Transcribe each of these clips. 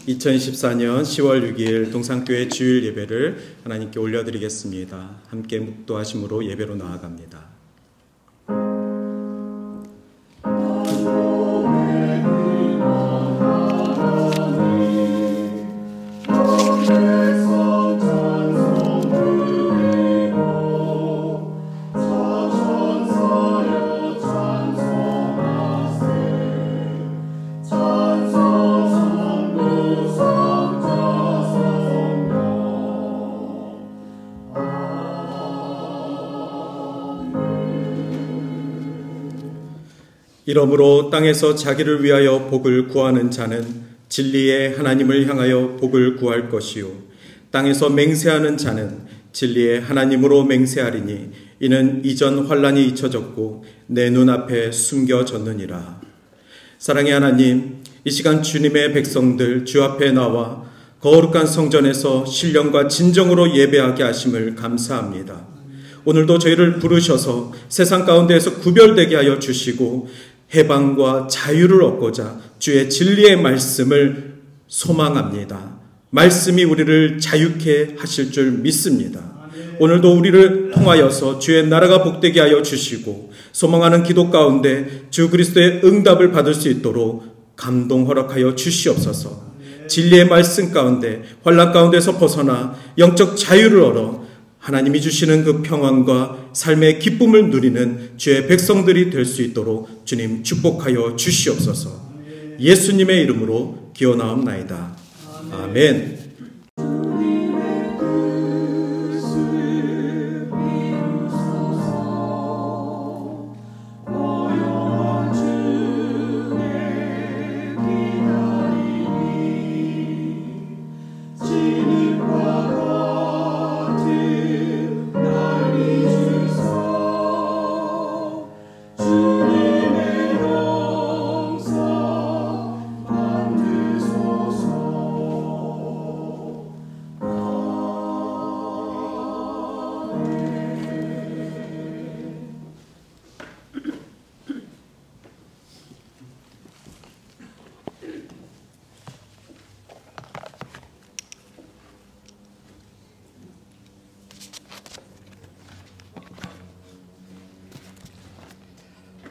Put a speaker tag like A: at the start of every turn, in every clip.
A: 2014년 10월 6일 동산교회 주일 예배를 하나님께 올려드리겠습니다. 함께 묵도하심으로 예배로 나아갑니다. 이러므로 땅에서 자기를 위하여 복을 구하는 자는 진리의 하나님을 향하여 복을 구할 것이요 땅에서 맹세하는 자는 진리의 하나님으로 맹세하리니 이는 이전 환난이 잊혀졌고 내 눈앞에 숨겨졌느니라. 사랑의 하나님, 이 시간 주님의 백성들 주 앞에 나와 거룩한 성전에서 신령과 진정으로 예배하게 하심을 감사합니다. 오늘도 저희를 부르셔서 세상 가운데에서 구별되게 하여 주시고 해방과 자유를 얻고자 주의 진리의 말씀을 소망합니다. 말씀이 우리를 자유케 하실 줄 믿습니다. 오늘도 우리를 통하여서 주의 나라가 복되게 하여 주시고 소망하는 기도 가운데 주 그리스도의 응답을 받을 수 있도록 감동 허락하여 주시옵소서. 진리의 말씀 가운데 환난 가운데서 벗어나 영적 자유를 얻어 하나님이 주시는 그 평안과 삶의 기쁨을 누리는 주의 백성들이 될 수 있도록 주님 축복하여 주시옵소서. 예수님의 이름으로 기원하옵나이다. 아멘.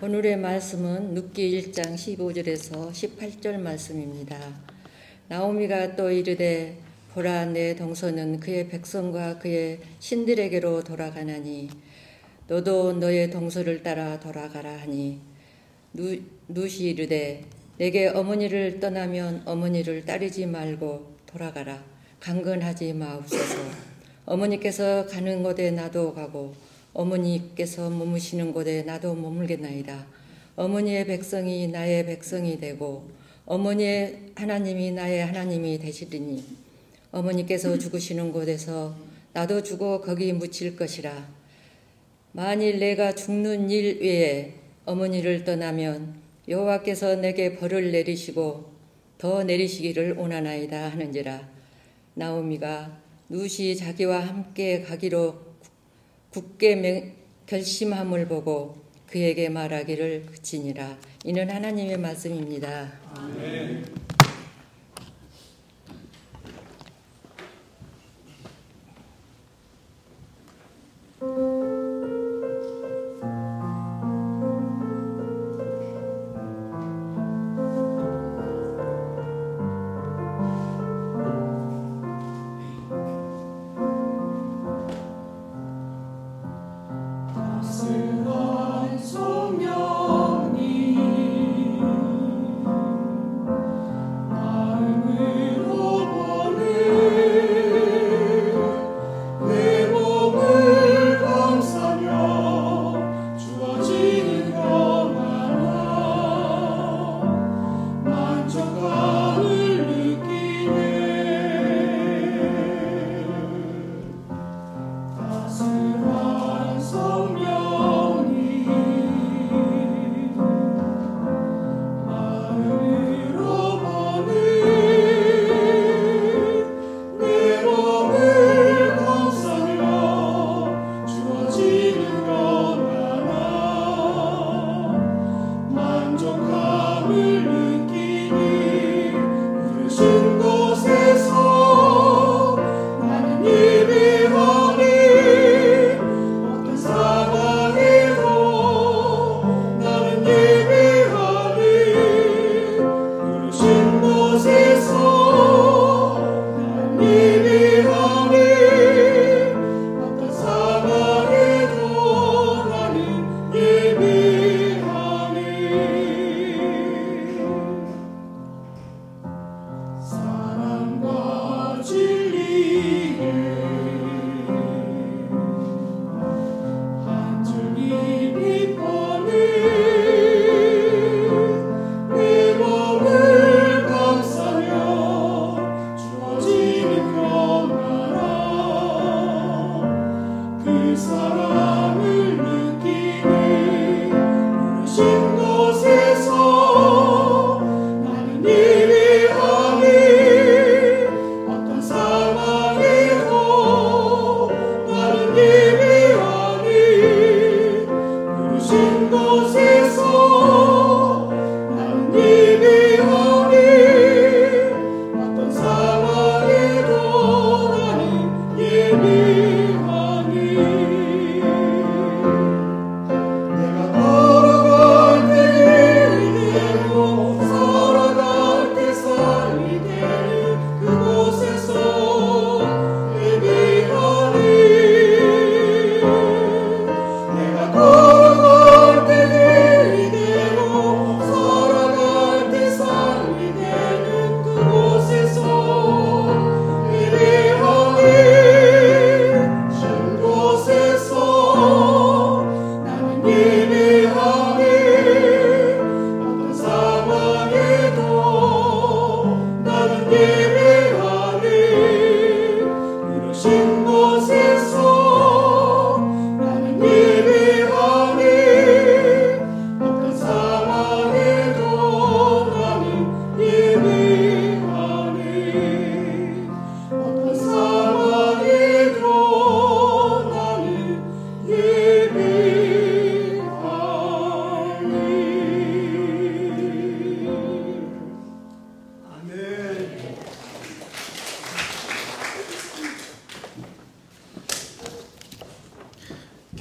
B: 오늘의 말씀은 룻기 1장 15절에서 18절 말씀입니다. 나오미가 또 이르되 보라 내 동서는 그의 백성과 그의 신들에게로 돌아가나니 너도 너의 동서를 따라 돌아가라 하니 룻이 이르되 내게 어머니를 떠나면 어머니를 따르지 말고 돌아가라. 강건하지 마옵소서. 어머니께서 가는 곳에 나도 가고 어머니께서 머무시는 곳에 나도 머물겠나이다. 어머니의 백성이 나의 백성이 되고 어머니의 하나님이 나의 하나님이 되시리니 어머니께서 죽으시는 곳에서 나도 죽어 거기 묻힐 것이라. 만일 내가 죽는 일 외에 어머니를 떠나면 여호와께서 내게 벌을 내리시고 더 내리시기를 원하나이다 하는지라. 나오미가 룻이 자기와 함께 가기로 굳게 결심함을 보고 그에게 말하기를 그치니라. 이는 하나님의 말씀입니다. 아멘.
C: 소명이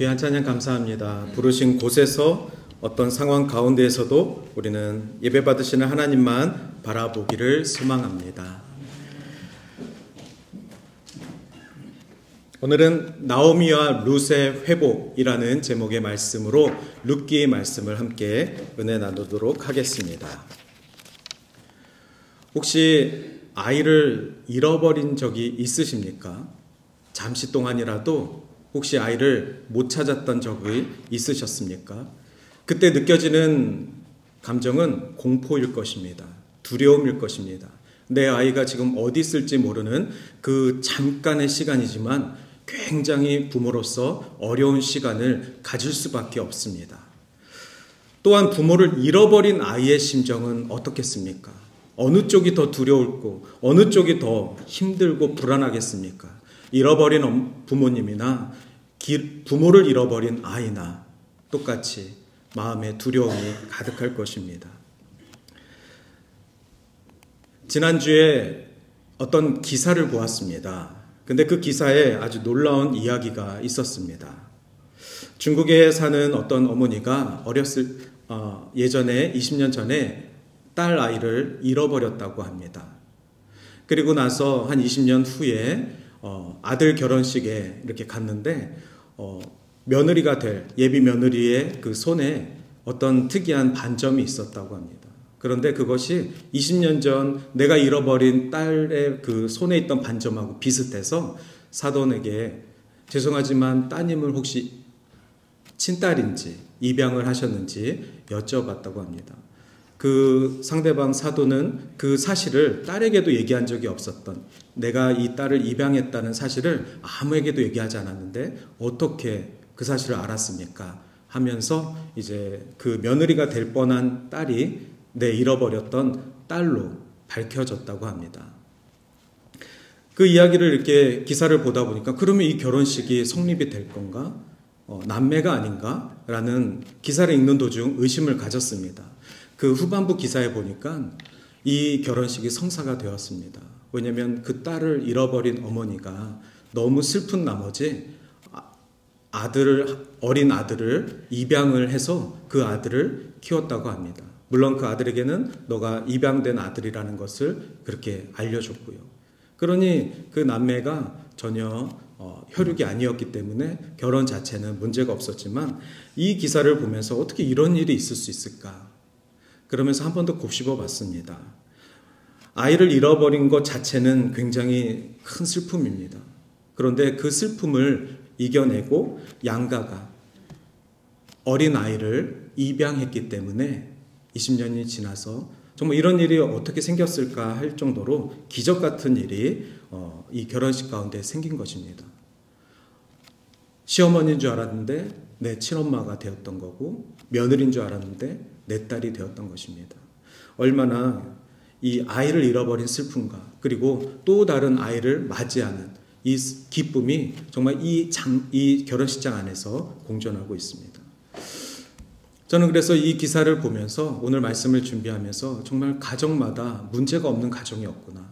A: 귀한 찬양 감사합니다. 부르신 곳에서 어떤 상황 가운데에서도 우리는 예배 받으시는 하나님만 바라보기를 소망합니다. 오늘은 나오미와 룻의 회복이라는 제목의 말씀으로 룻기의 말씀을 함께 은혜 나누도록 하겠습니다. 혹시 아이를 잃어버린 적이 있으십니까? 잠시 동안이라도 혹시 아이를 못 찾았던 적이 있으셨습니까? 그때 느껴지는 감정은 공포일 것입니다. 두려움일 것입니다. 내 아이가 지금 어디 있을지 모르는 그 잠깐의 시간이지만 굉장히 부모로서 어려운 시간을 가질 수밖에 없습니다. 또한 부모를 잃어버린 아이의 심정은 어떻겠습니까? 어느 쪽이 더 두려울고 어느 쪽이 더 힘들고 불안하겠습니까? 잃어버린 부모님이나 부모를 잃어버린 아이나 똑같이 마음에 두려움이 가득할 것입니다. 지난주에 어떤 기사를 보았습니다. 근데 그 기사에 아주 놀라운 이야기가 있었습니다. 중국에 사는 어떤 어머니가 예전에 20년 전에 딸 아이를 잃어버렸다고 합니다. 그리고 나서 한 20년 후에 아들 결혼식에 이렇게 갔는데 며느리가 될 예비 며느리의 그 손에 어떤 특이한 반점이 있었다고 합니다. 그런데 그것이 20년 전 내가 잃어버린 딸의 그 손에 있던 반점하고 비슷해서 사돈에게 죄송하지만 따님을 혹시 친딸인지 입양을 하셨는지 여쭤봤다고 합니다. 그 상대방 사돈은 그 사실을 딸에게도 얘기한 적이 없었던, 내가 이 딸을 입양했다는 사실을 아무에게도 얘기하지 않았는데 어떻게 그 사실을 알았습니까? 하면서 이제 그 며느리가 될 뻔한 딸이 내 잃어버렸던 딸로 밝혀졌다고 합니다. 그 이야기를 이렇게 기사를 보다 보니까 그러면 이 결혼식이 성립이 될 건가? 남매가 아닌가? 라는 기사를 읽는 도중 의심을 가졌습니다. 그 후반부 기사에 보니까 이 결혼식이 성사가 되었습니다. 왜냐하면 그 딸을 잃어버린 어머니가 너무 슬픈 나머지 어린 아들을 입양을 해서 그 아들을 키웠다고 합니다. 물론 그 아들에게는 너가 입양된 아들이라는 것을 그렇게 알려줬고요. 그러니 그 남매가 전혀 혈육이 아니었기 때문에 결혼 자체는 문제가 없었지만 이 기사를 보면서 어떻게 이런 일이 있을 수 있을까? 그러면서 한 번 더 곱씹어 봤습니다. 아이를 잃어버린 것 자체는 굉장히 큰 슬픔입니다. 그런데 그 슬픔을 이겨내고 양가가 어린 아이를 입양했기 때문에 20년이 지나서 정말 이런 일이 어떻게 생겼을까 할 정도로 기적 같은 일이 이 결혼식 가운데 생긴 것입니다. 시어머니인 줄 알았는데 내 친엄마가 되었던 거고, 며느리인 줄 알았는데 내 딸이 되었던 것입니다. 얼마나 이 아이를 잃어버린 슬픔과 그리고 또 다른 아이를 맞이하는 이 기쁨이 정말 이 결혼식장 안에서 공존하고 있습니다. 저는 그래서 이 기사를 보면서 오늘 말씀을 준비하면서 정말 가정마다 문제가 없는 가정이 없구나.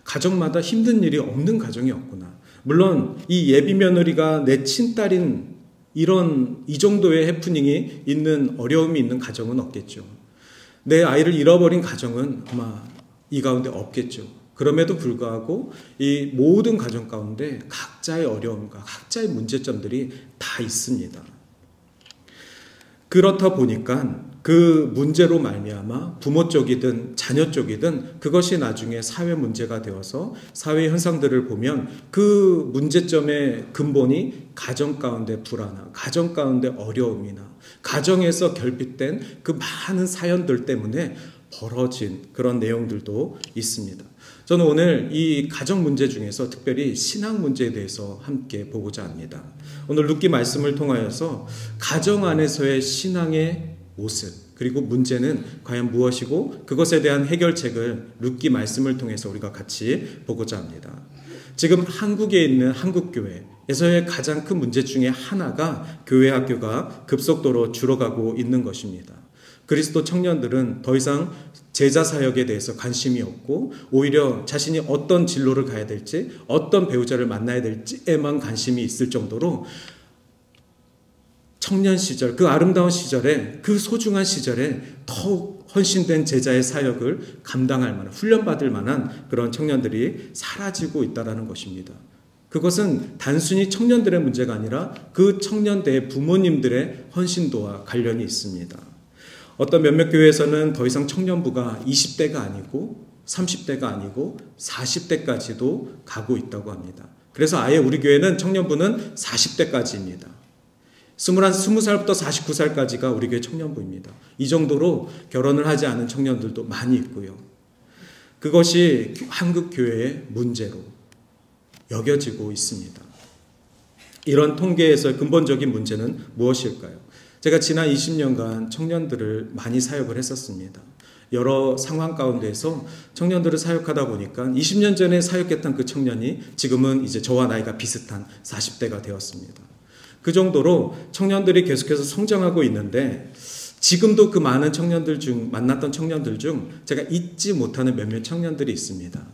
A: 가정마다 힘든 일이 없는 가정이 없구나. 물론 이 예비 며느리가 내 친딸인 이 정도의 해프닝이 있는, 어려움이 있는 가정은 없겠죠. 내 아이를 잃어버린 가정은 아마 이 가운데 없겠죠. 그럼에도 불구하고 이 모든 가정 가운데 각자의 어려움과 각자의 문제점들이 다 있습니다. 그렇다 보니까 그 문제로 말미암아 부모 쪽이든 자녀 쪽이든 그것이 나중에 사회 문제가 되어서 사회 현상들을 보면 그 문제점의 근본이 가정 가운데 불안함, 가정 가운데 어려움이나 가정에서 결핍된 그 많은 사연들 때문에 벌어진 그런 내용들도 있습니다. 저는 오늘 이 가정 문제 중에서 특별히 신앙 문제에 대해서 함께 보고자 합니다. 오늘 룻기 말씀을 통하여서 가정 안에서의 신앙의 모습, 그리고 문제는 과연 무엇이고 그것에 대한 해결책을 룻기 말씀을 통해서 우리가 같이 보고자 합니다. 지금 한국에 있는 한국교회에서의 가장 큰 문제 중에 하나가 교회 학교가 급속도로 줄어가고 있는 것입니다. 그리스도 청년들은 더 이상 제자 사역에 대해서 관심이 없고 오히려 자신이 어떤 진로를 가야 될지, 어떤 배우자를 만나야 될지에만 관심이 있을 정도로 청년 시절, 그 아름다운 시절에, 그 소중한 시절에 더욱 헌신된 제자의 사역을 감당할 만한, 훈련받을 만한 그런 청년들이 사라지고 있다는 것입니다. 그것은 단순히 청년들의 문제가 아니라 그 청년대의 부모님들의 헌신도와 관련이 있습니다. 어떤 몇몇 교회에서는 더 이상 청년부가 20대가 아니고 30대가 아니고 40대까지도 가고 있다고 합니다. 그래서 아예 우리 교회는 청년부는 40대까지입니다. 20살부터 49살까지가 우리 교회 청년부입니다. 이 정도로 결혼을 하지 않은 청년들도 많이 있고요. 그것이 한국 교회의 문제로 여겨지고 있습니다. 이런 통계에서 근본적인 문제는 무엇일까요? 제가 지난 20년간 청년들을 많이 사역을 했었습니다. 여러 상황 가운데서 청년들을 사역하다 보니까 20년 전에 사역했던 그 청년이 지금은 이제 저와 나이가 비슷한 40대가 되었습니다. 그 정도로 청년들이 계속해서 성장하고 있는데 지금도 그 많은 청년들 중, 만났던 청년들 중 제가 잊지 못하는 몇몇 청년들이 있습니다.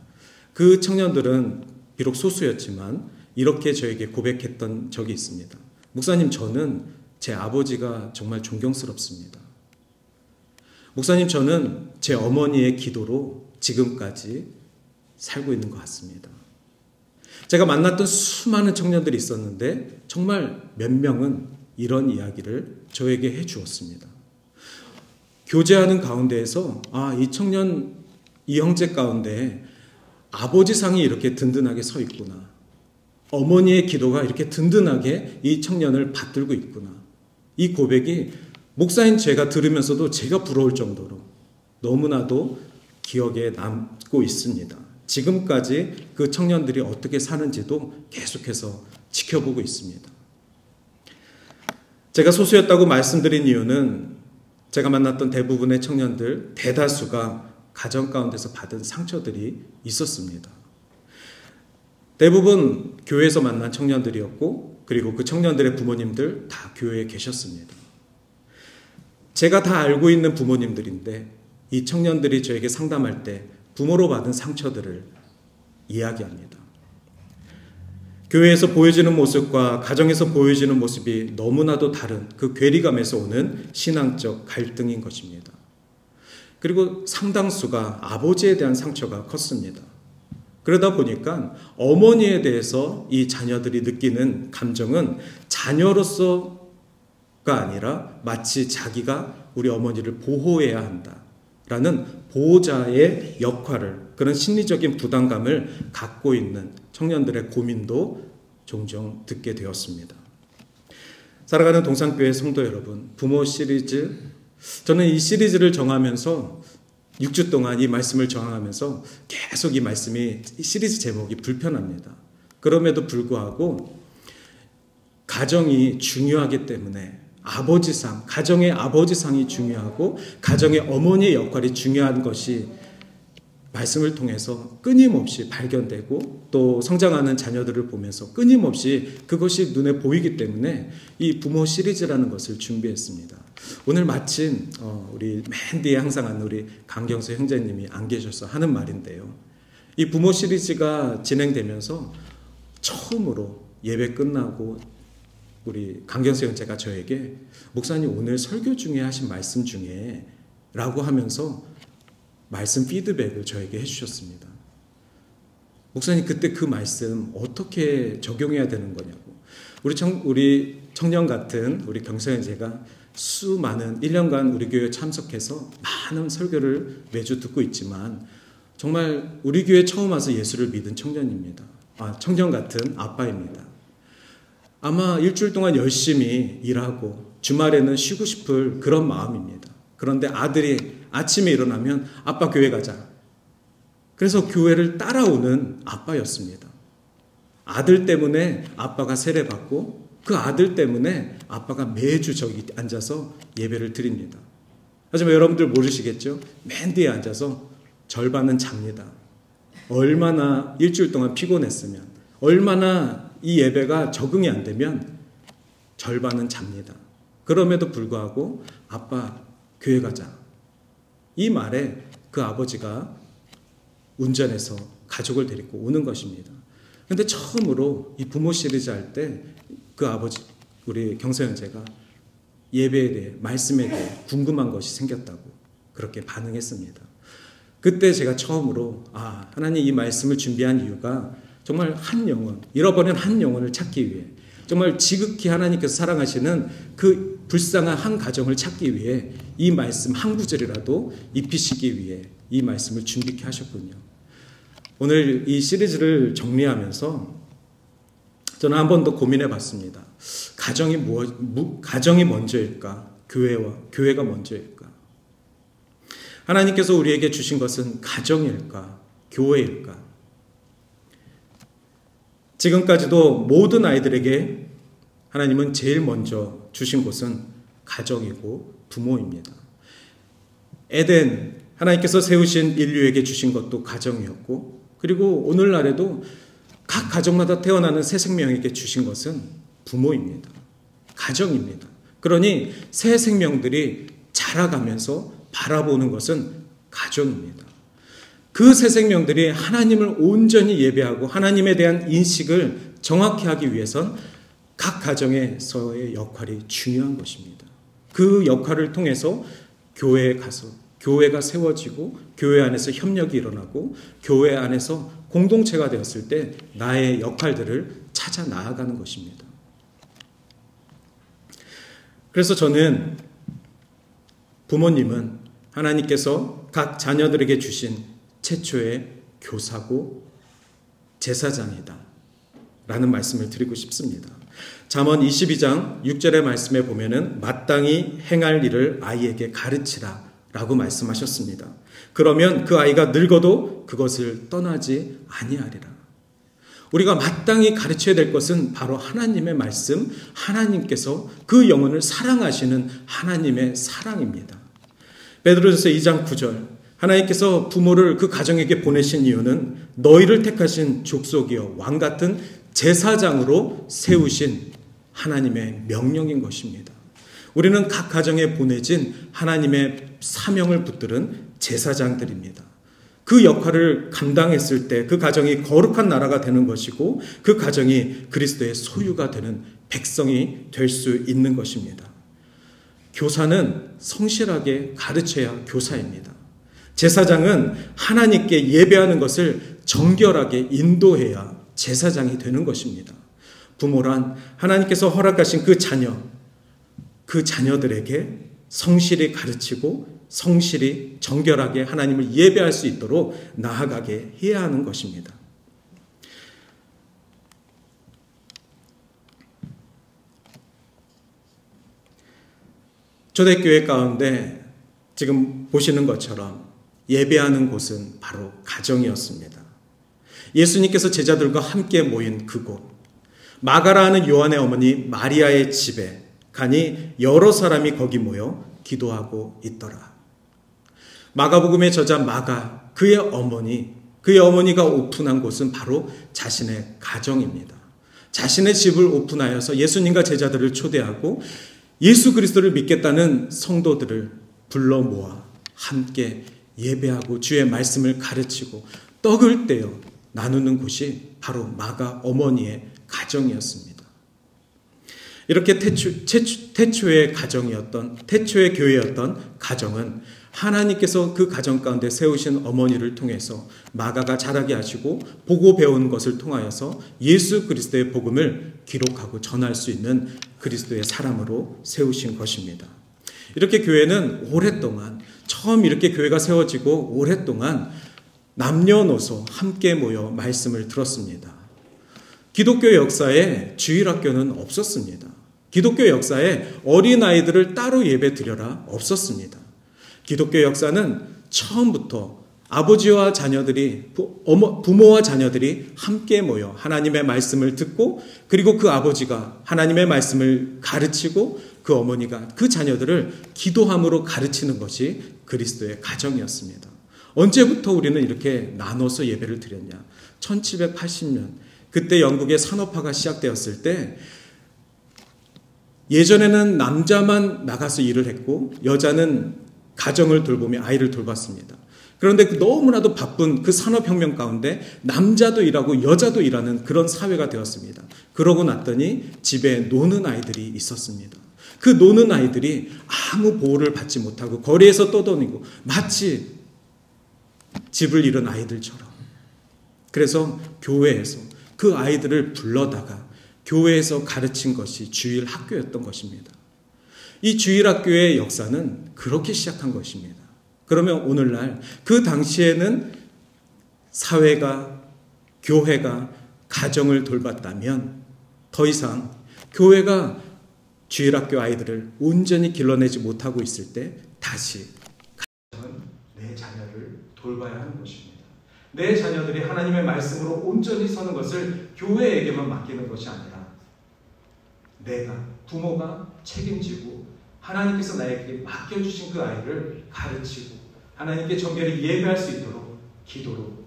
A: 그 청년들은 비록 소수였지만 이렇게 저에게 고백했던 적이 있습니다. 목사님, 저는 제 아버지가 정말 존경스럽습니다. 목사님, 저는 제 어머니의 기도로 지금까지 살고 있는 것 같습니다. 제가 만났던 수많은 청년들이 있었는데 정말 몇 명은 이런 이야기를 저에게 해 주었습니다. 교제하는 가운데에서 이 청년, 이 형제 가운데 아버지 상이 이렇게 든든하게 서 있구나. 어머니의 기도가 이렇게 든든하게 이 청년을 받들고 있구나. 이 고백이 목사인 제가 들으면서도 제가 부러울 정도로 너무나도 기억에 남고 있습니다. 지금까지 그 청년들이 어떻게 사는지도 계속해서 지켜보고 있습니다. 제가 소수였다고 말씀드린 이유는 제가 만났던 대부분의 청년들, 대다수가 가정 가운데서 받은 상처들이 있었습니다. 대부분 교회에서 만난 청년들이었고, 그리고 그 청년들의 부모님들 다 교회에 계셨습니다. 제가 다 알고 있는 부모님들인데 이 청년들이 저에게 상담할 때 부모로 받은 상처들을 이야기합니다. 교회에서 보여지는 모습과 가정에서 보여지는 모습이 너무나도 다른 그 괴리감에서 오는 신앙적 갈등인 것입니다. 그리고 상당수가 아버지에 대한 상처가 컸습니다. 그러다 보니까 어머니에 대해서 이 자녀들이 느끼는 감정은 자녀로서가 아니라 마치 자기가 우리 어머니를 보호해야 한다라는 보호자의 역할을, 그런 심리적인 부담감을 갖고 있는 청년들의 고민도 종종 듣게 되었습니다. 살아가는 동산교회 성도 여러분, 부모 시리즈, 저는 이 시리즈를 정하면서 6주 동안 이 말씀을 정하면서 계속 이 말씀이, 이 시리즈 제목이 불편합니다. 그럼에도 불구하고 가정이 중요하기 때문에 아버지상, 가정의 아버지상이 중요하고 가정의 어머니의 역할이 중요한 것이 말씀을 통해서 끊임없이 발견되고 또 성장하는 자녀들을 보면서 끊임없이 그것이 눈에 보이기 때문에 이 부모 시리즈라는 것을 준비했습니다. 오늘 마침 우리 맨 뒤에 항상 하는 우리 강경수 형제님이 안 계셔서 하는 말인데요. 이 부모 시리즈가 진행되면서 처음으로 예배 끝나고 우리 강경수 형제가 저에게 목사님 오늘 설교 중에 하신 말씀 중에 라고 하면서 말씀 피드백을 저에게 해주셨습니다. 목사님 그때 그 말씀 어떻게 적용해야 되는 거냐고. 우리 청년 같은 우리 경수 형제가 수많은 1년간 우리 교회에 참석해서 많은 설교를 매주 듣고 있지만 정말 우리 교회에 처음 와서 예수를 믿은 청년입니다. 청년 같은 아빠입니다. 아마 일주일 동안 열심히 일하고 주말에는 쉬고 싶을 그런 마음입니다. 그런데 아들이 아침에 일어나면 아빠 교회 가자. 그래서 교회를 따라오는 아빠였습니다. 아들 때문에 아빠가 세례받고 그 아들 때문에 아빠가 매주 저기 앉아서 예배를 드립니다. 하지만 여러분들 모르시겠죠? 맨 뒤에 앉아서 절반은 잡니다. 얼마나 일주일 동안 피곤했으면, 얼마나 이 예배가 적응이 안 되면 절반은 잡니다. 그럼에도 불구하고 아빠 교회 가자. 이 말에 그 아버지가 운전해서 가족을 데리고 오는 것입니다. 그런데 처음으로 이 부모 시리즈 할 때 그 아버지, 우리 경서 형제가 예배에 대해, 말씀에 대해 궁금한 것이 생겼다고 그렇게 반응했습니다. 그때 제가 처음으로 하나님 이 말씀을 준비한 이유가 정말 한 영혼, 잃어버린 한 영혼을 찾기 위해, 정말 지극히 하나님께서 사랑하시는 그 불쌍한 한 가정을 찾기 위해 이 말씀 한 구절이라도 입히시기 위해 이 말씀을 준비케 하셨군요. 오늘 이 시리즈를 정리하면서 저는 한 번 더 고민해 봤습니다. 가정이 먼저일까? 교회가 먼저일까? 하나님께서 우리에게 주신 것은 가정일까? 교회일까? 지금까지도 모든 아이들에게 하나님은 제일 먼저 주신 것은 가정이고 부모입니다. 에덴, 하나님께서 세우신 인류에게 주신 것도 가정이었고, 그리고 오늘날에도 각 가정마다 태어나는 새 생명에게 주신 것은 부모입니다. 가정입니다. 그러니 새 생명들이 자라가면서 바라보는 것은 가정입니다. 그 새 생명들이 하나님을 온전히 예배하고 하나님에 대한 인식을 정확히 하기 위해선 각 가정에서의 역할이 중요한 것입니다. 그 역할을 통해서 교회에 가서 교회가 세워지고 교회 안에서 협력이 일어나고 교회 안에서 공동체가 되었을 때 나의 역할들을 찾아 나아가는 것입니다. 그래서 저는 부모님은 하나님께서 각 자녀들에게 주신 최초의 교사고 제사장이다 라는 말씀을 드리고 싶습니다. 잠언 22장 6절의 말씀에 보면은 마땅히 행할 일을 아이에게 가르치라 라고 말씀하셨습니다. 그러면 그 아이가 늙어도 그것을 떠나지 아니하리라. 우리가 마땅히 가르쳐야 될 것은 바로 하나님의 말씀, 하나님께서 그 영혼을 사랑하시는 하나님의 사랑입니다. 베드로전서 2장 9절, 하나님께서 부모를 그 가정에게 보내신 이유는 너희를 택하신 족속이요 왕 같은 제사장으로 세우신 하나님의 명령인 것입니다. 우리는 각 가정에 보내진 하나님의 사명을 붙들은 제사장들입니다. 그 역할을 감당했을 때 그 가정이 거룩한 나라가 되는 것이고 그 가정이 그리스도의 소유가 되는 백성이 될 수 있는 것입니다. 교사는 성실하게 가르쳐야 교사입니다. 제사장은 하나님께 예배하는 것을 정결하게 인도해야 제사장이 되는 것입니다. 부모란 하나님께서 허락하신 그 자녀들에게 성실히 가르치고 성실히 정결하게 하나님을 예배할 수 있도록 나아가게 해야 하는 것입니다. 초대교회 가운데 지금 보시는 것처럼 예배하는 곳은 바로 가정이었습니다. 예수님께서 제자들과 함께 모인 그곳, 마가라 하는 요한의 어머니 마리아의 집에 가니 여러 사람이 거기 모여 기도하고 있더라. 마가복음의 저자 마가, 그의 어머니가 오픈한 곳은 바로 자신의 가정입니다. 자신의 집을 오픈하여서 예수님과 제자들을 초대하고 예수 그리스도를 믿겠다는 성도들을 불러 모아 함께 예배하고 주의 말씀을 가르치고 떡을 떼어 나누는 곳이 바로 마가 어머니의 가정이었습니다. 이렇게 태초의 교회였던 가정은 하나님께서 그 가정 가운데 세우신 어머니를 통해서 마가가 자라게 하시고 보고 배운 것을 통하여서 예수 그리스도의 복음을 기록하고 전할 수 있는 그리스도의 사람으로 세우신 것입니다. 이렇게 교회는 오랫동안, 처음 이렇게 교회가 세워지고 오랫동안 남녀노소 함께 모여 말씀을 들었습니다. 기독교 역사에 주일학교는 없었습니다. 기독교 역사에 어린아이들을 따로 예배 드려라 없었습니다. 기독교 역사는 처음부터 아버지와 자녀들이, 부모와 자녀들이 함께 모여 하나님의 말씀을 듣고 그리고 그 아버지가 하나님의 말씀을 가르치고 그 어머니가 그 자녀들을 기도함으로 가르치는 것이 그리스도의 가정이었습니다. 언제부터 우리는 이렇게 나눠서 예배를 드렸냐? 1780년, 그때 영국의 산업화가 시작되었을 때 예전에는 남자만 나가서 일을 했고 여자는 가정을 돌보며 아이를 돌봤습니다. 그런데 너무나도 바쁜 그 산업혁명 가운데 남자도 일하고 여자도 일하는 그런 사회가 되었습니다. 그러고 났더니 집에 노는 아이들이 있었습니다. 그 노는 아이들이 아무 보호를 받지 못하고 거리에서 떠다니고 마치 집을 잃은 아이들처럼. 그래서 교회에서 그 아이들을 불러다가 교회에서 가르친 것이 주일 학교였던 것입니다. 이 주일 학교의 역사는 그렇게 시작한 것입니다. 그러면 오늘날 그 당시에는 사회가, 교회가 가정을 돌봤다면 더 이상 교회가 주일학교 아이들을 온전히 길러내지 못하고 있을 때 다시 가정은 내 자녀를 돌봐야 하는 것입니다. 내 자녀들이 하나님의 말씀으로 온전히 서는 것을 교회에게만 맡기는 것이 아니라 내가, 부모가 책임지고 하나님께서 나에게 맡겨주신 그 아이를 가르치고 하나님께 정결히 예배할 수 있도록 기도로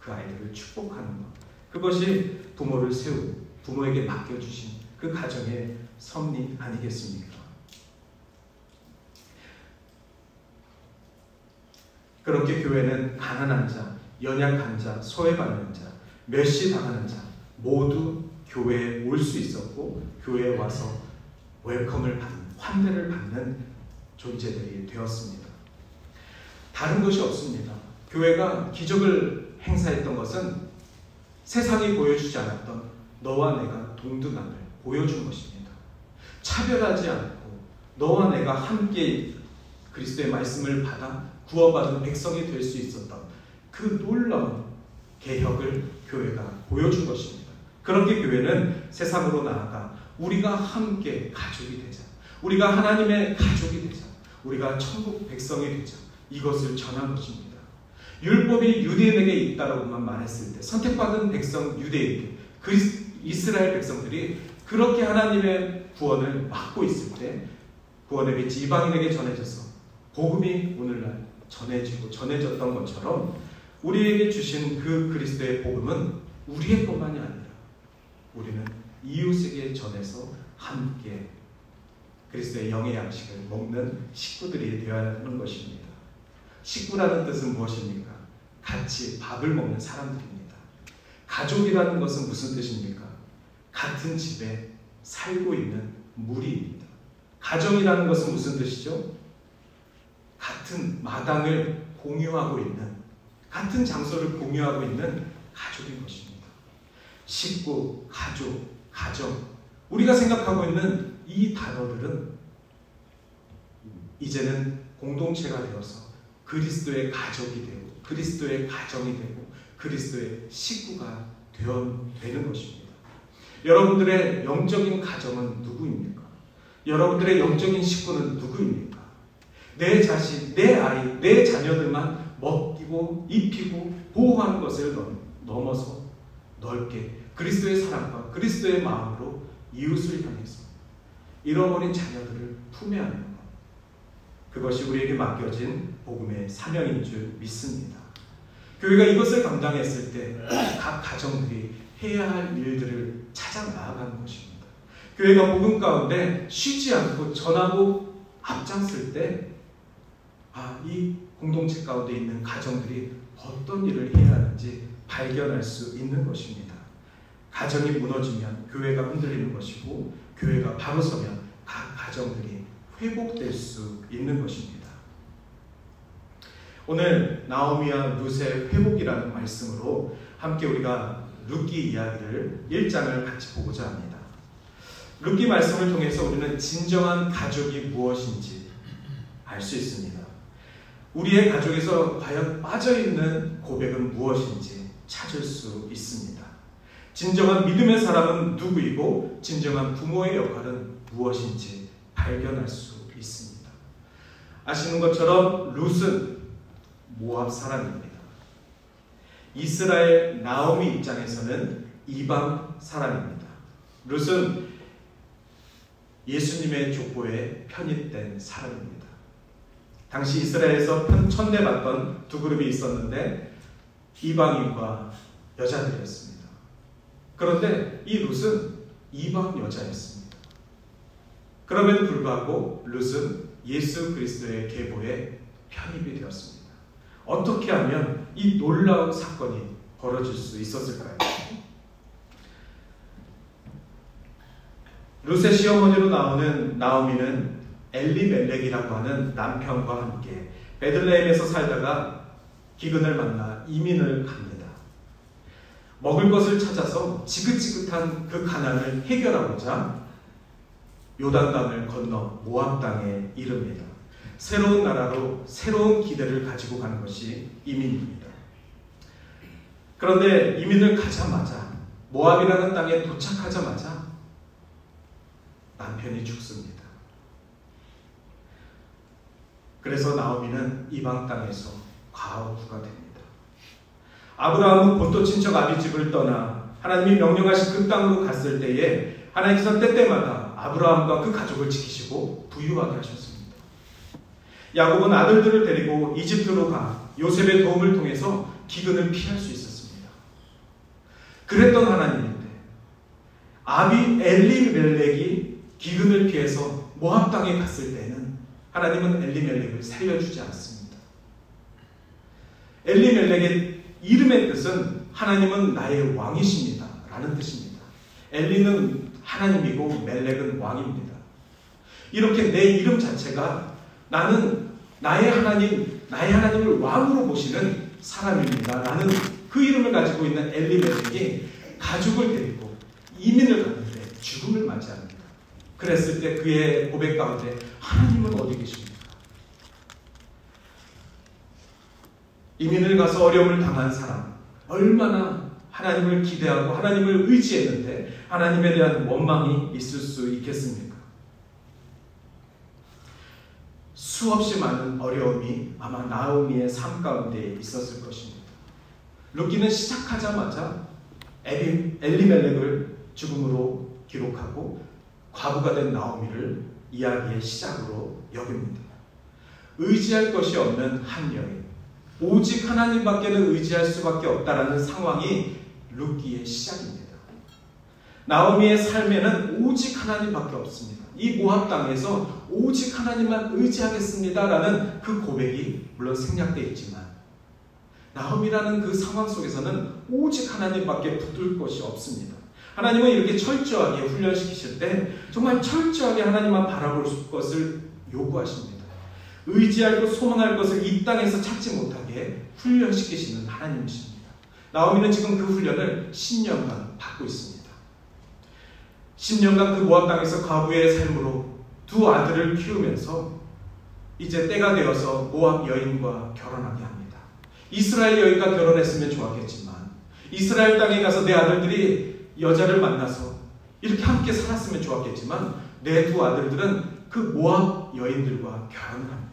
A: 그 아이들을 축복하는 것. 그것이 부모를 세우고 부모에게 맡겨주신 그 가정의 섭리 아니겠습니까? 그렇게 교회는 가난한 자, 연약한 자, 소외받는 자, 멸시당하는 자 모두 교회에 올 수 있었고 교회에 와서 웰컴을 받는, 환대를 받는 존재들이 되었습니다. 다른 것이 없습니다. 교회가 기적을 행사했던 것은 세상이 보여주지 않았던 너와 내가 동등함을 보여준 것입니다. 차별하지 않고 너와 내가 함께 그리스도의 말씀을 받아 구원받은 백성이 될 수 있었던 그 놀라운 개혁을 교회가 보여준 것입니다. 그렇게 교회는 세상으로 나아가 우리가 함께 가족이 되자, 우리가 하나님의 가족이 되자, 우리가 천국 백성이 되자, 이것을 전한 것입니다. 율법이 유대인에게 있다라고만 말했을 때 선택받은 백성 유대인, 이스라엘 백성들이 그렇게 하나님의 구원을 맡고 있을 때 구원의 빛이 이방인에게 전해져서 복음이 오늘날 전해졌던 것처럼 우리에게 주신 그 그리스도의 복음은 우리의 것만이 아니라 우리는 이웃에게 전해서 함께 그리스도의 영의 양식을 먹는 식구들이 되어야 하는 것입니다. 식구라는 뜻은 무엇입니까? 같이 밥을 먹는 사람들입니다. 가족이라는 것은 무슨 뜻입니까? 같은 집에 살고 있는 무리입니다. 가정이라는 것은 무슨 뜻이죠? 같은 마당을 공유하고 있는, 같은 장소를 공유하고 있는 가족인 것입니다. 식구, 가족, 가정, 우리가 생각하고 있는 이 단어들은 이제는 공동체가 되어서 그리스도의 가족이 되고 그리스도의 가정이 되고 그리스도의 식구가 되는 것입니다. 여러분들의 영적인 가정은 누구입니까? 여러분들의 영적인 식구는 누구입니까? 내 자신, 내 아이, 내 자녀들만 먹이고 입히고 보호하는 것을 넘어서 넓게 그리스도의 사랑과 그리스도의 마음으로 이웃을 향해서 잃어버린 자녀들을 품에 안는 것, 그것이 우리에게 맡겨진 복음의 사명인 줄 믿습니다. 교회가 이것을 감당했을 때 각 가정들이 해야 할 일들을 찾아 나아가는 것입니다. 교회가 복음 가운데 쉬지 않고 전하고 앞장설 때 이 공동체 가운데 있는 가정들이 어떤 일을 해야 하는지 발견할 수 있는 것입니다. 가정이 무너지면 교회가 흔들리는 것이고 교회가 바로 서면 각 가정들이 회복될 수 있는 것입니다. 오늘 나오미와 룻의 회복이라는 말씀으로 함께 우리가 룻기 이야기를 1장을 같이 보고자 합니다. 룻기 말씀을 통해서 우리는 진정한 가족이 무엇인지 알 수 있습니다. 우리의 가족에서 과연 빠져있는 고백은 무엇인지 찾을 수 있습니다. 진정한 믿음의 사람은 누구이고 진정한 부모의 역할은 무엇인지 발견할 수 있습니다. 아시는 것처럼 룻은 모압 사람입니다. 이스라엘 나오미 입장에서는 이방 사람입니다. 룻은 예수님의 족보에 편입된 사람입니다. 당시 이스라엘에서 천대받던 두 그룹이 있었는데 이방인과 여자들이었습니다. 그런데 이 룻은 이방 여자였습니다. 그럼에도 불구하고 룻은 예수 그리스도의 계보에 편입이 되었습니다. 어떻게 하면 이 놀라운 사건이 벌어질 수 있었을까요? 룻의 시어머니로 나오는 나오미는 엘리멜렉이라고 하는 남편과 함께 베들레헴에서 살다가 기근을 만나 이민을 갑니다. 먹을 것을 찾아서 지긋지긋한 그 가난을 해결하고자 요단강을 건너 모압 땅에 이릅니다. 새로운 나라로 새로운 기대를 가지고 가는 것이 이민입니다. 그런데 이민을 가자마자 모압이라는 땅에 도착하자마자 남편이 죽습니다. 그래서 나오미는 이방 땅에서 과부가 됩니다. 아브라함은 본토 친척 아비집을 떠나 하나님이 명령하신 그 땅으로 갔을 때에 하나님께서 때때마다 아브라함과 그 가족을 지키시고 부유하게 하셨습니다. 야곱은 아들들을 데리고 이집트로 가 요셉의 도움을 통해서 기근을 피할 수 있었습니다. 그랬던 하나님인데 엘리멜렉이 기근을 피해서 모압 땅에 갔을 때는 하나님은 엘리멜렉을 살려주지 않습니다. 엘리멜렉의 이름의 뜻은 하나님은 나의 왕이십니다 라는 뜻입니다. 엘리는 하나님이고 멜렉은 왕입니다. 이렇게 내 이름 자체가 나는 나의 하나님을 왕으로 보시는 사람입니다 라는 그 이름을 가지고 있는 엘리멜렉이 가족을 데리고 이민을 갔는데 죽음을 맞이합니다. 그랬을 때 그의 고백 가운데 하나님은 어디 계십니까? 이민을 가서 어려움을 당한 사람, 얼마나 하나님을 기대하고 하나님을 의지했는데 하나님에 대한 원망이 있을 수 있겠습니까? 수없이 많은 어려움이 아마 나오미의 삶 가운데 있었을 것입니다. 룻기는 시작하자마자 엘리멜렉을 죽음으로 기록하고 과부가 된 나오미를 이야기의 시작으로 여깁니다. 의지할 것이 없는 한 여인, 오직 하나님밖에는 의지할 수밖에 없다라는 상황이 룻기의 시작입니다. 나오미의 삶에는 오직 하나님밖에 없습니다. 이 모압 땅에서 오직 하나님만 의지하겠습니다라는 그 고백이 물론 생략되어 있지만 나오미라는 그 상황 속에서는 오직 하나님밖에 붙들 것이 없습니다. 하나님은 이렇게 철저하게 훈련시키실 때 정말 철저하게 하나님만 바라볼 것을 요구하십니다. 의지할 것, 소망할 것을 이 땅에서 찾지 못하게 훈련시키시는 하나님이십니다. 나오미는 지금 그 훈련을 10년간 받고 있습니다. 10년간 그 모압 땅에서 과부의 삶으로 두 아들을 키우면서 이제 때가 되어서 모압 여인과 결혼하게 합니다. 이스라엘 여인과 결혼했으면 좋았겠지만 이스라엘 땅에 가서 내 아들들이 여자를 만나서 이렇게 함께 살았으면 좋았겠지만 내 두 아들들은 그 모압 여인들과 결혼을 합니다.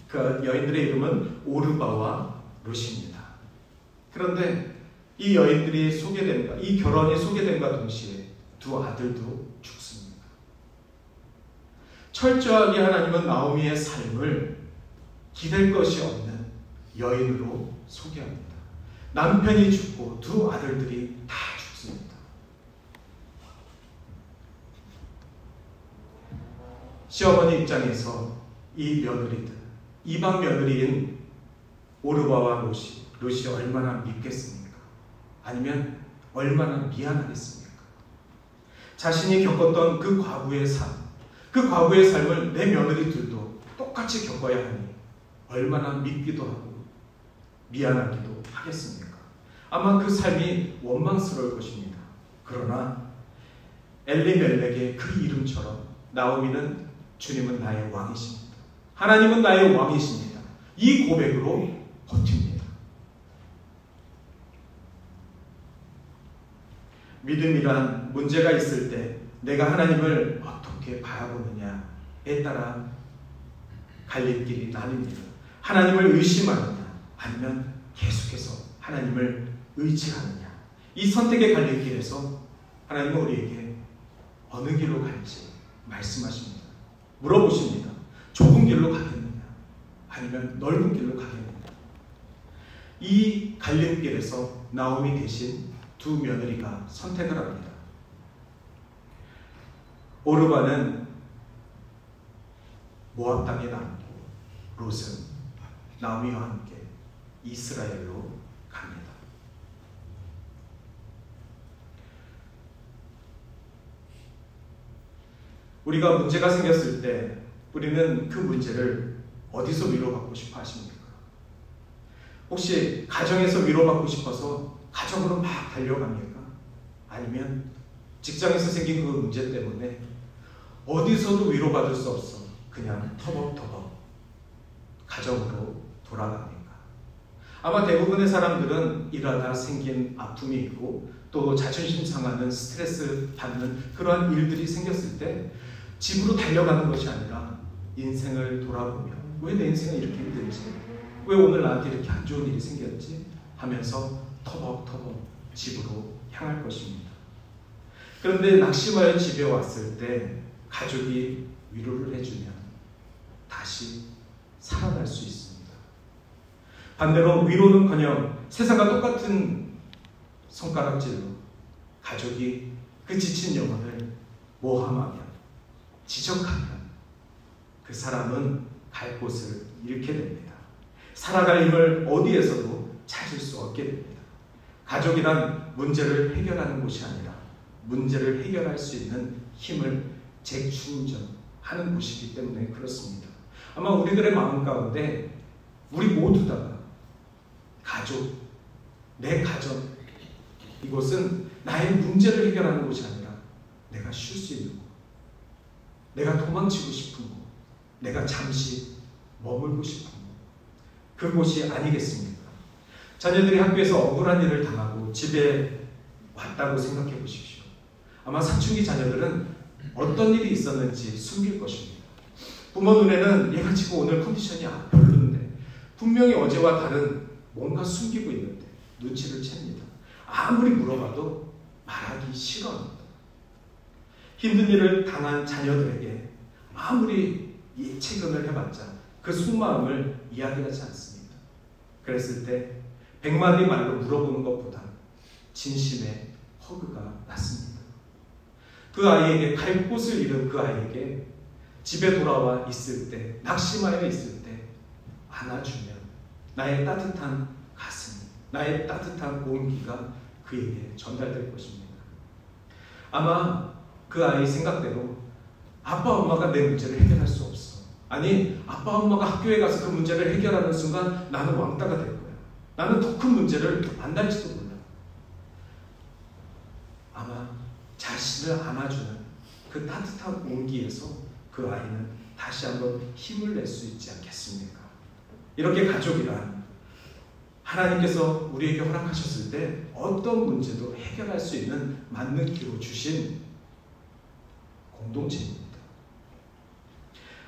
A: 그 여인들의 이름은 오르바와 룻입니다. 그런데 이 여인들이 소개된다, 이 결혼이 소개된과 동시에 두 아들도 죽습니다. 철저하게 하나님은 나오미의 삶을 기댈 것이 없는 여인으로 소개합니다. 남편이 죽고 두 아들들이 다 죽습니다. 시어머니 입장에서 이 며느리들, 이방 며느리인 오르바와 룻이 얼마나 밉겠습니까? 아니면 얼마나 미안하겠습니까? 자신이 겪었던 그 과부의 삶, 그 과부의 삶을 내 며느리들도 똑같이 겪어야 하니 얼마나 밉기도 하고 미안하기도 하겠습니까? 아마 그 삶이 원망스러울 것입니다. 그러나 엘리멜렉의 그 이름처럼 나오미는 주님은 나의 왕이십니다. 하나님은 나의 왕이십니다. 이 고백으로 버팁니다. 믿음이란 문제가 있을 때 내가 하나님을 어떻게 바라보느냐에 따라 갈림길이 나뉩니다. 하나님을 의심하느냐 아니면 계속해서 하나님을 의지하느냐, 이 선택의 갈림길에서 하나님은 우리에게 어느 길로 갈지 말씀하십니다. 물어보십니다. 좁은 길로 가겠느냐 아니면 넓은 길로 가겠느냐. 이 갈림길에서 나오미 대신 두 며느리가 선택을 합니다. 오르바는 모압 땅에 남고 롯은 나오미와 함께 이스라엘로 갑니다. 우리가 문제가 생겼을 때 우리는 그 문제를 어디서 위로받고 싶어 하십니까? 혹시 가정에서 위로받고 싶어서 가정으로 막 달려갑니까? 아니면 직장에서 생긴 그 문제 때문에 어디서도 위로받을 수 없어 그냥 터벅터벅 가정으로 돌아갑니까? 아마 대부분의 사람들은 일하다 생긴 아픔이 있고 또 자존심 상하는 스트레스 받는 그러한 일들이 생겼을 때 집으로 달려가는 것이 아니라 인생을 돌아보며 왜 내 인생은 이렇게 힘들지? 왜 오늘 나한테 이렇게 안 좋은 일이 생겼지? 하면서 터벅터벅 집으로 향할 것입니다. 그런데 낙심하여 집에 왔을 때 가족이 위로를 해주면 다시 살아날 수 있습니다. 반대로 위로는커녕 세상과 똑같은 손가락질로 가족이 그 지친 영혼을 모함하면 지적하면 그 사람은 갈 곳을 잃게 됩니다. 살아갈 힘을 어디에서도 찾을 수 없게 됩니다. 가족이란 문제를 해결하는 곳이 아니라 문제를 해결할 수 있는 힘을 재충전하는 곳이기 때문에 그렇습니다. 아마 우리들의 마음 가운데 우리 모두 다가 가족, 내 가정, 이곳은 나의 문제를 해결하는 곳이 아니라 내가 쉴 수 있는 곳, 내가 도망치고 싶은 곳, 내가 잠시 머물고 싶은 곳, 그곳이 아니겠습니까? 자녀들이 학교에서 억울한 일을 당하고 집에 왔다고 생각해 보십시오. 아마 사춘기 자녀들은 어떤 일이 있었는지 숨길 것입니다. 부모 눈에는 얘가 지금 오늘 컨디션이 별론데 분명히 어제와 다른 뭔가 숨기고 있는데 눈치를 챕니다. 아무리 물어봐도 말하기 싫어합니다. 힘든 일을 당한 자녀들에게 아무리 체근을 해봤자 그 속마음을 이야기하지 않습니다. 그랬을 때 100마디 말로 물어보는 것보다 진심의 허그가 낫습니다. 그 아이에게 갈 곳을 잃은 그 아이에게 집에 돌아와 있을 때, 낙심하여 있을 때 안아주면 나의 따뜻한 가슴, 나의 따뜻한 온기가 그에게 전달될 것입니다. 아마 그 아이 생각대로 아빠 엄마가 내 문제를 해결할 수 없어. 아니, 아빠 엄마가 학교에 가서 그 문제를 해결하는 순간 나는 왕따가 될 거야. 나는 더 큰 문제를 만날지도 몰라. 아마 자신을 안아주는 그 따뜻한 온기에서 그 아이는 다시 한번 힘을 낼 수 있지 않겠습니까? 이렇게 가족이란 하나님께서 우리에게 허락하셨을 때 어떤 문제도 해결할 수 있는 만능기로 주신 공동체입니다.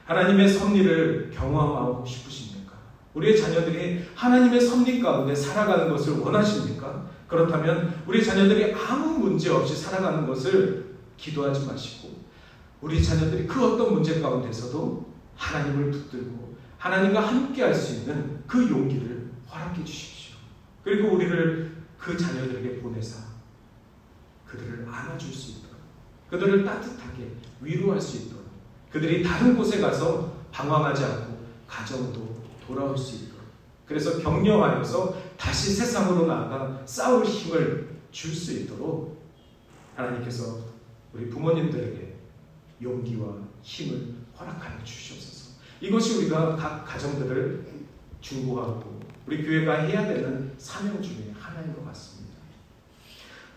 A: 하나님의 섭리를 경험하고 싶으십니까? 우리의 자녀들이 하나님의 섭리 가운데 살아가는 것을 원하십니까? 그렇다면 우리 자녀들이 아무 문제 없이 살아가는 것을 기도하지 마시고 우리 자녀들이 그 어떤 문제 가운데서도 하나님을 붙들고 하나님과 함께 할 수 있는 그 용기를 허락해 주십시오. 그리고 우리를 그 자녀들에게 보내사 그들을 안아줄 수 있도록, 그들을 따뜻하게 위로할 수 있도록, 그들이 다른 곳에 가서 방황하지 않고 가정으로 돌아올 수 있도록, 그래서 격려하여서 다시 세상으로 나아가 싸울 힘을 줄 수 있도록 하나님께서 우리 부모님들에게 용기와 힘을 허락하여 주시옵소서. 이것이 우리가 각 가정들을 중보하고 우리 교회가 해야 되는 사명 중에 하나인 것 같습니다.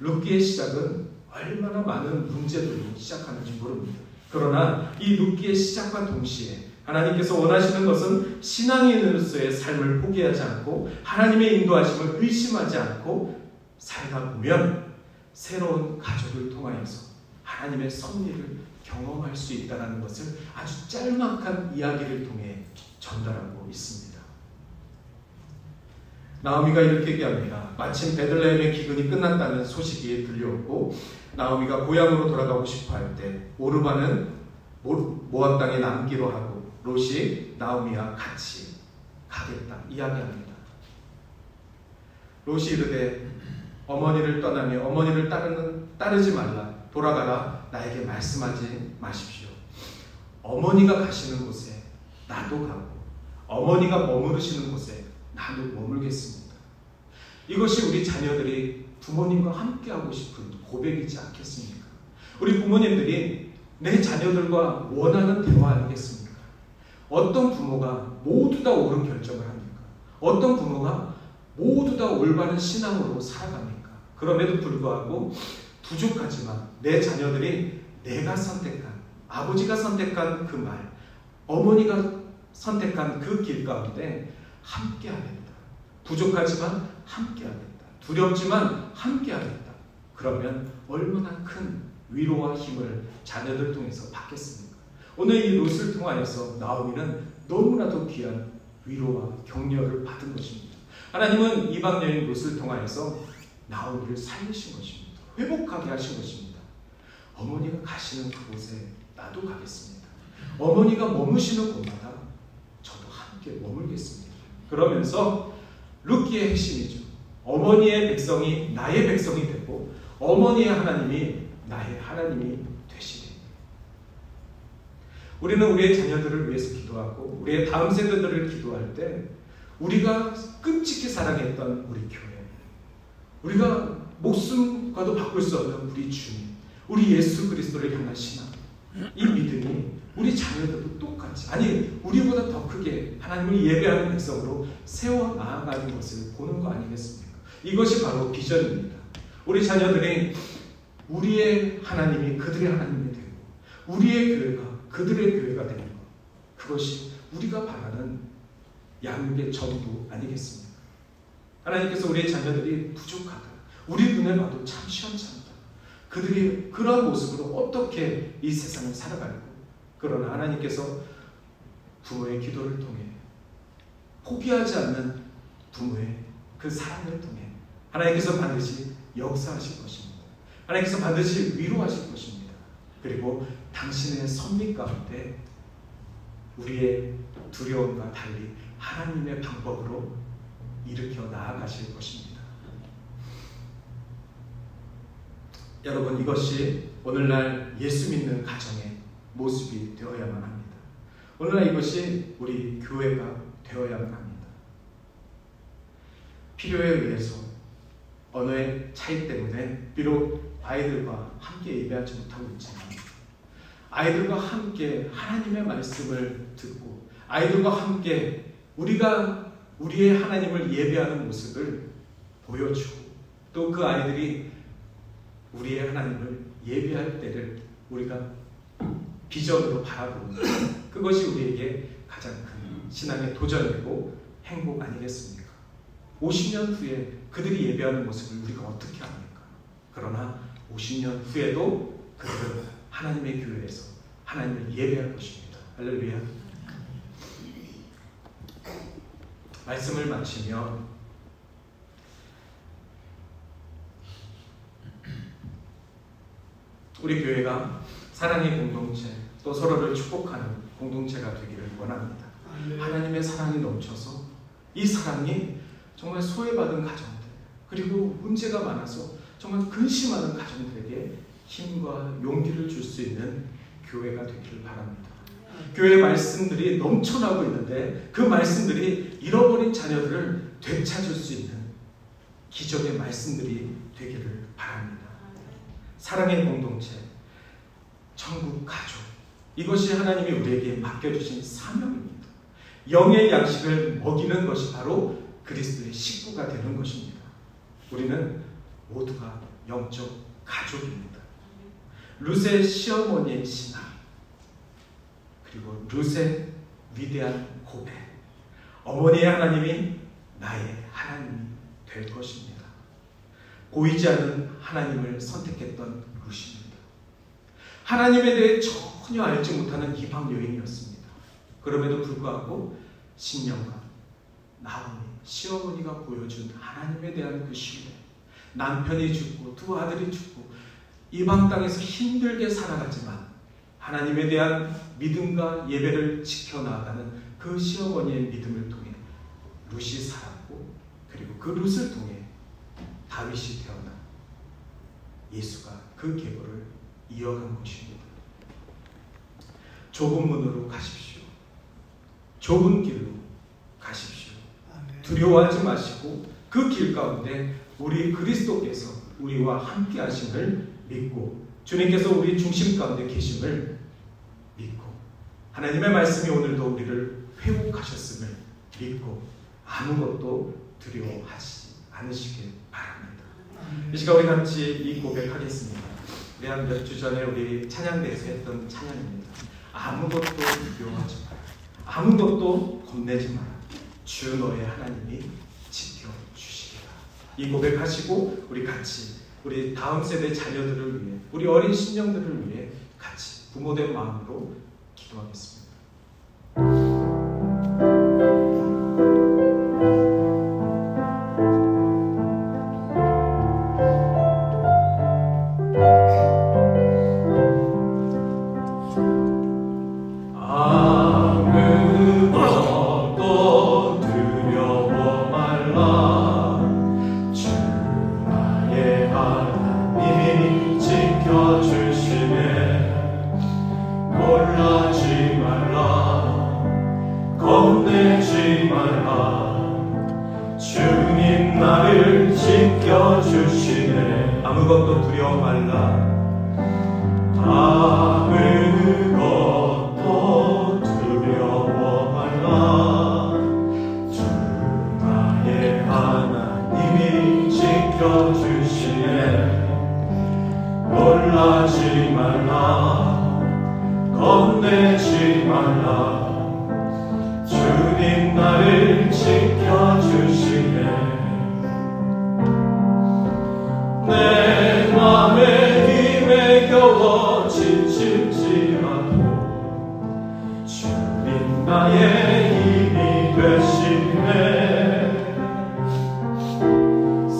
A: 룻기의 시작은 얼마나 많은 문제들로 시작하는지 모릅니다. 그러나 이 룻기의 시작과 동시에 하나님께서 원하시는 것은 신앙인으로서의 삶을 포기하지 않고 하나님의 인도하심을 의심하지 않고 살다 보면 새로운 가족을 통하여서 하나님의 섭리를 경험할 수 있다는 것을 아주 짤막한 이야기를 통해 전달하고 있습니다. 나오미가 이렇게 얘기합니다. 마침 베들레헴의 기근이 끝났다는 소식이 들려오고 나오미가 고향으로 돌아가고 싶어 할 때 오르바는 모압 땅에 남기로 하고 롯이 나오미와 같이 가겠다 이야기합니다. 롯이 이르되 어머니를 떠나며 어머니를 따르지 말라. 돌아가라. 나에게 말씀하지 마십시오. 어머니가 가시는 곳에 나도 가고 어머니가 머무르시는 곳에 나도 머물겠습니다. 이것이 우리 자녀들이 부모님과 함께하고 싶은 고백이지 않겠습니까? 우리 부모님들이 내 자녀들과 원하는 대화 아니겠습니까? 어떤 부모가 모두 다 옳은 결정을 합니까? 어떤 부모가 모두 다 올바른 신앙으로 살아갑니까? 그럼에도 불구하고 부족하지만 내 자녀들이 내가 선택한, 아버지가 선택한 그 말, 어머니가 선택한 그 길 가운데 함께하겠다. 부족하지만 함께하겠다. 두렵지만 함께하겠다. 그러면 얼마나 큰 위로와 힘을 자녀들 통해서 받겠습니까? 오늘 이 롯을 통하여서 나오미는 너무나도 귀한 위로와 격려를 받은 것입니다. 하나님은 이방 여인 롯을 통하여서 나오미를 살리신 것입니다. 회복하게 하신 것입니다. 어머니가 가시는 그곳에 나도 가겠습니다. 어머니가 머무시는 곳마다 저도 함께 머물겠습니다. 그러면서 룻기의 핵심이죠. 어머니의 백성이 나의 백성이 되고 어머니의 하나님이 나의 하나님이 되시리. 우리는 우리의 자녀들을 위해서 기도하고 우리의 다음 세대들을 기도할 때 우리가 끔찍히 사랑했던 우리 교회, 우리가 목숨과도 바꿀 수 없는 우리 주님, 우리 예수 그리스도를 향한 신앙, 이 믿음이 우리 자녀들도 똑같이, 아니 우리보다 더 크게 하나님을 예배하는 백성으로 세워 나아가는 것을 보는 거 아니겠습니까? 이것이 바로 비전입니다. 우리 자녀들이 우리의 하나님이 그들의 하나님이 되고 우리의 교회가 그들의 교회가 되는 것, 그것이 우리가 바라는 양육의 전부 아니겠습니까? 하나님께서 우리의 자녀들이 부족하다, 우리 눈에 봐도 참 시원찮다, 그들이 그런 모습으로 어떻게 이 세상을 살아갈고, 그러나 하나님께서 부모의 기도를 통해, 포기하지 않는 부모의 그 사랑을 통해 하나님께서 반드시 역사하실 것입니다. 하나님께서 반드시 위로하실 것입니다. 그리고 당신의 섭리 가운데 우리의 두려움과 달리 하나님의 방법으로 일으켜 나아가실 것입니다. 여러분, 이것이 오늘날 예수 믿는 가정의 모습이 되어야만 합니다. 오늘날 이것이 우리 교회가 되어야만 합니다. 필요에 의해서 언어의 차이 때문에 비록 아이들과 함께 예배하지 못하고 있지만 아이들과 함께 하나님의 말씀을 듣고 아이들과 함께 우리가 우리의 하나님을 예배하는 모습을 보여주고 또 그 아이들이 우리의 하나님을 예배할 때를 우리가 비전으로 바라보는 그것이 우리에게 가장 큰 신앙의 도전이고 행복 아니겠습니까? 50년 후에 그들이 예배하는 모습을 우리가 어떻게 합니까? 그러나 50년 후에도 그들은 하나님의 교회에서 하나님을 예배할 것입니다. 할렐루야. 말씀을 마치며 우리 교회가 사랑의 공동체 또 서로를 축복하는 공동체가 되기를 원합니다. 하나님의 사랑이 넘쳐서 이 사랑이 정말 소외받은 가정들 그리고 문제가 많아서 정말 근심하는 가정들에게 힘과 용기를 줄 수 있는 교회가 되기를 바랍니다. 교회의 말씀들이 넘쳐나고 있는데 그 말씀들이 잃어버린 자녀들을 되찾을 수 있는 기적의 말씀들이 되기를 바랍니다. 사랑의 공동체, 천국 가족, 이것이 하나님이 우리에게 맡겨주신 사명입니다. 영의 양식을 먹이는 것이 바로 그리스도의 식구가 되는 것입니다. 우리는 모두가 영적 가족입니다. 룻의 시어머니의 신앙, 그리고 룻의 위대한 고백, 어머니의 하나님이 나의 하나님이 될 것입니다. 보이지 않는 하나님을 선택했던 룻입니다. 하나님에 대해 전혀 알지 못하는 이방 여인이었습니다. 그럼에도 불구하고 10년간 나오미 시어머니가 보여준 하나님에 대한 그 신뢰, 남편이 죽고 두 아들이 죽고 이방 땅에서 힘들게 살아가지만 하나님에 대한 믿음과 예배를 지켜나가는 그 시어머니의 믿음을 통해 룻이 살았고 그리고 그 룻을 통해 다윗이 태어나 예수가 그 계보를 이어간 것입니다. 좁은 문으로 가십시오. 좁은 길로 가십시오. 두려워하지 마시고 그 길 가운데 우리 그리스도께서 우리와 함께 하심을 믿고 주님께서 우리 중심 가운데 계심을 믿고 하나님의 말씀이 오늘도 우리를 회복하셨음을 믿고 아무것도 두려워하지 않으시길 바랍니다. 이 시간 우리 같이 이 고백하겠습니다. 우리 한 몇 주 전에 우리 찬양대에서 했던 찬양입니다. 아무것도 두려워하지 마라. 아무것도 겁내지 마라. 주 너의 하나님이 지켜주시리라. 이 고백하시고 우리 같이 우리 다음 세대 자녀들을 위해 우리 어린 심령들을 위해 같이 부모된 마음으로 기도하겠습니다. 아무것도 두려워 말라. 아무것도 두려워 말라. 주 나의 하나님이 지켜주시네. 놀라지 말라. 겁내지 말라. 주님 나를 지켜주시네. 내 맘에 힘에 겨워 지칠지라도 주님 나의 힘이 되시네.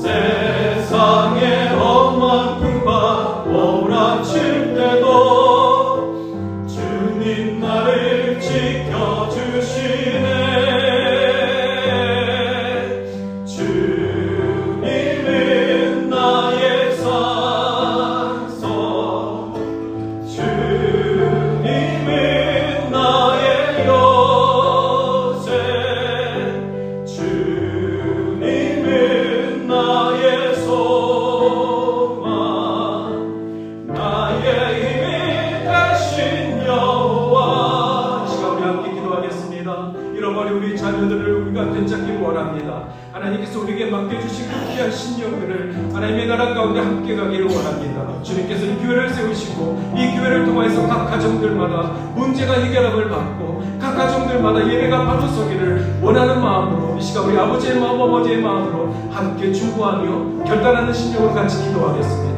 A: 세상에 험한 풍파 몰아칠 때도 주님 나를 지켜주시네. 하나님께서 우리에게 맡겨주신 그 귀한 신령들을 하나님의 나라 가운데 함께 가기를 원합니다. 주님께서 이 교회를 세우시고 이 교회를 통해서 각 가정들마다 문제가 해결함을 받고 각 가정들마다 예배가 바로 서기를 원하는 마음으로 이 시간 우리 아버지의 마음 어머니의 마음으로 함께 중보하며 결단하는 신령으로 같이 기도하겠습니다.